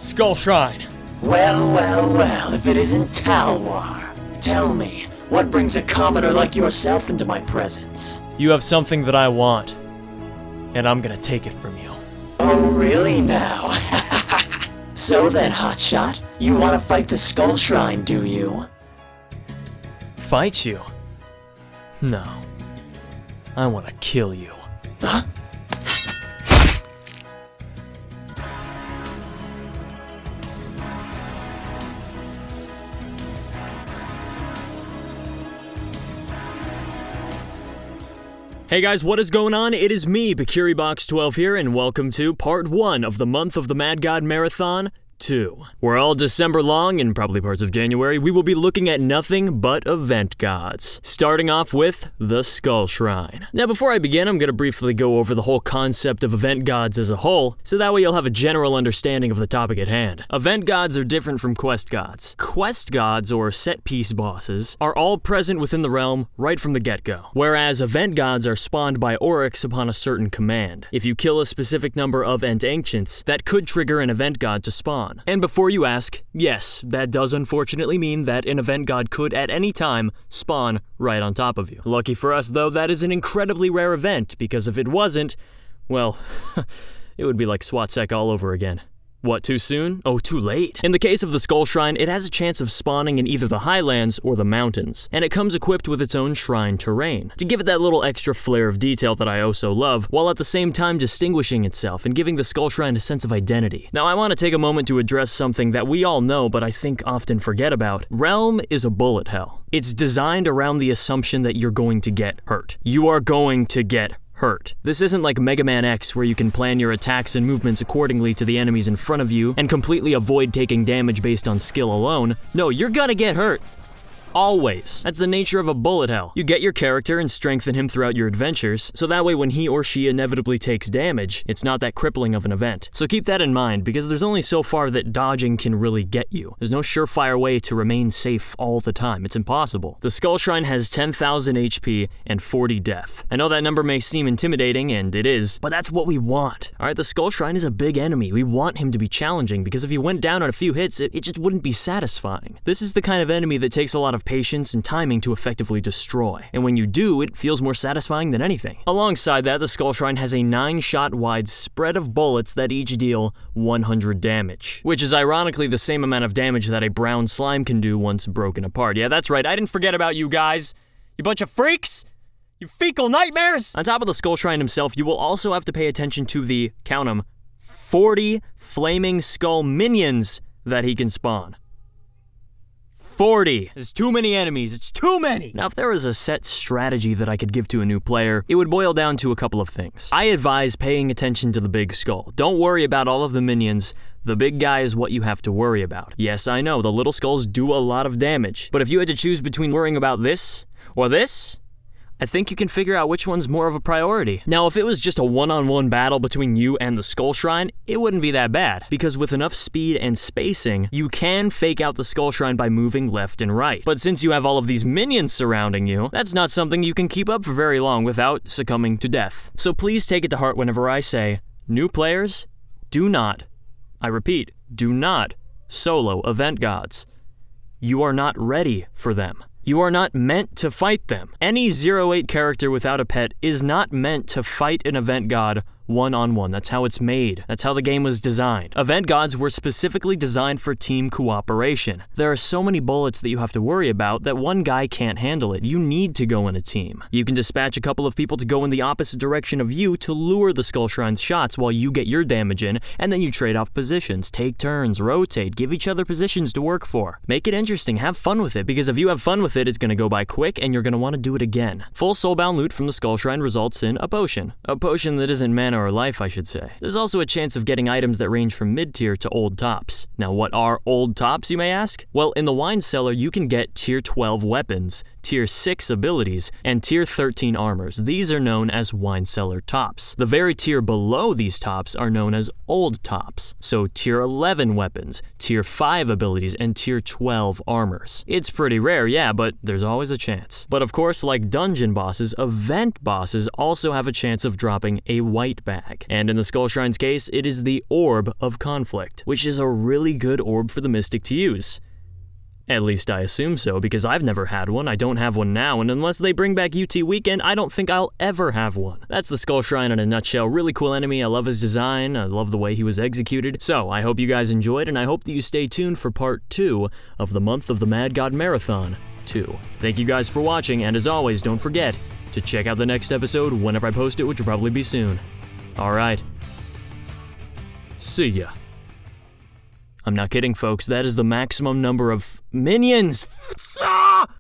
Skull Shrine. Well, if it isn't Talwar. Tell me, what brings a commoner like yourself into my presence? You have something that I want, and I'm gonna take it from you. Oh, really now? So then, Hotshot, you want to fight the Skull Shrine, do you? Fight you? No. I want to kill you. Huh? Hey guys, what is going on? It is me, BikiriBox12 here, and welcome to part 1 of the Month of the Mad God Marathon 2. We're all December long, and probably parts of January, we will be looking at nothing but event gods. Starting off with the Skull Shrine. Now before I begin, I'm going to briefly go over the whole concept of event gods as a whole, so that way you'll have a general understanding of the topic at hand. Event gods are different from quest gods. Quest gods, or set-piece bosses, are all present within the realm right from the get-go, whereas event gods are spawned by Oryx upon a certain command. If you kill a specific number of Ent Ancients, that could trigger an event god to spawn. And before you ask, yes, that does unfortunately mean that an event god could at any time spawn right on top of you. Lucky for us though, that is an incredibly rare event, because if it wasn't, well, it would be like SWAT-sec all over again. What, too soon? Oh, too late. In the case of the Skull Shrine, it has a chance of spawning in either the highlands or the mountains, and it comes equipped with its own shrine terrain, to give it that little extra flair of detail that I oh so love, while at the same time distinguishing itself and giving the Skull Shrine a sense of identity. Now I want to take a moment to address something that we all know but I think often forget about. Realm is a bullet hell. It's designed around the assumption that you're going to get hurt. You are going to get hurt. This isn't like Mega Man X where you can plan your attacks and movements accordingly to the enemies in front of you and completely avoid taking damage based on skill alone. No, you're gonna get hurt. Always. That's the nature of a bullet hell. You get your character and strengthen him throughout your adventures, so that way when he or she inevitably takes damage, it's not that crippling of an event. So keep that in mind, because there's only so far that dodging can really get you. There's no surefire way to remain safe all the time. It's impossible. The Skull Shrine has 10,000 HP and 40 death. I know that number may seem intimidating, and it is, but that's what we want. Alright, the Skull Shrine is a big enemy. We want him to be challenging, because if he went down on a few hits, it just wouldn't be satisfying. This is the kind of enemy that takes a lot of patience and timing to effectively destroy, and when you do, it feels more satisfying than anything. Alongside that, the Skull Shrine has a 9-shot wide spread of bullets that each deal 100 damage, which is ironically the same amount of damage that a brown slime can do once broken apart. Yeah, that's right, I didn't forget about you guys. You bunch of freaks! You fecal nightmares! On top of the Skull Shrine himself, you will also have to pay attention to the, count 'em, 40 flaming skull minions that he can spawn. 40. There's too many enemies. It's too many! Now, if there was a set strategy that I could give to a new player, it would boil down to a couple of things. I advise paying attention to the big skull. Don't worry about all of the minions. The big guy is what you have to worry about. Yes, I know, the little skulls do a lot of damage, but if you had to choose between worrying about this or this, I think you can figure out which one's more of a priority. Now, if it was just a one-on-one battle between you and the Skull Shrine, it wouldn't be that bad, because with enough speed and spacing, you can fake out the Skull Shrine by moving left and right. But since you have all of these minions surrounding you, that's not something you can keep up for very long without succumbing to death. So please take it to heart whenever I say, new players, do not, I repeat, do not solo event gods. You are not ready for them. You are not meant to fight them. Any 0-8 character without a pet is not meant to fight an event god one-on-one. That's how it's made. That's how the game was designed. Event gods were specifically designed for team cooperation. There are so many bullets that you have to worry about that one guy can't handle it. You need to go in a team. You can dispatch a couple of people to go in the opposite direction of you to lure the Skull Shrine's shots while you get your damage in, and then you trade off positions, take turns, rotate, give each other positions to work for. Make it interesting, have fun with it, because if you have fun with it, it's going to go by quick and you're going to want to do it again. Full soulbound loot from the Skull Shrine results in a potion. A potion that isn't mana or life, I should say. There's also a chance of getting items that range from mid-tier to old tops. Now, what are old tops, you may ask? Well, in the wine cellar, you can get tier 12 weapons, Tier 6 abilities, and Tier 13 armors. These are known as Wine Cellar tops. The very tier below these tops are known as Old tops. So Tier 11 weapons, Tier 5 abilities, and Tier 12 armors. It's pretty rare, yeah, but there's always a chance. But of course, like dungeon bosses, event bosses also have a chance of dropping a white bag. And in the Skull Shrine's case, it is the Orb of Conflict, which is a really good orb for the Mystic to use. At least I assume so, because I've never had one, I don't have one now, and unless they bring back UT Weekend, I don't think I'll ever have one. That's the Skull Shrine in a nutshell. Really cool enemy, I love his design, I love the way he was executed. So, I hope you guys enjoyed, and I hope that you stay tuned for part 2 of the Month of the Mad God Marathon 2. Thank you guys for watching, and as always, don't forget to check out the next episode whenever I post it, which will probably be soon. Alright. See ya. I'm not kidding, folks. That is the maximum number of minions.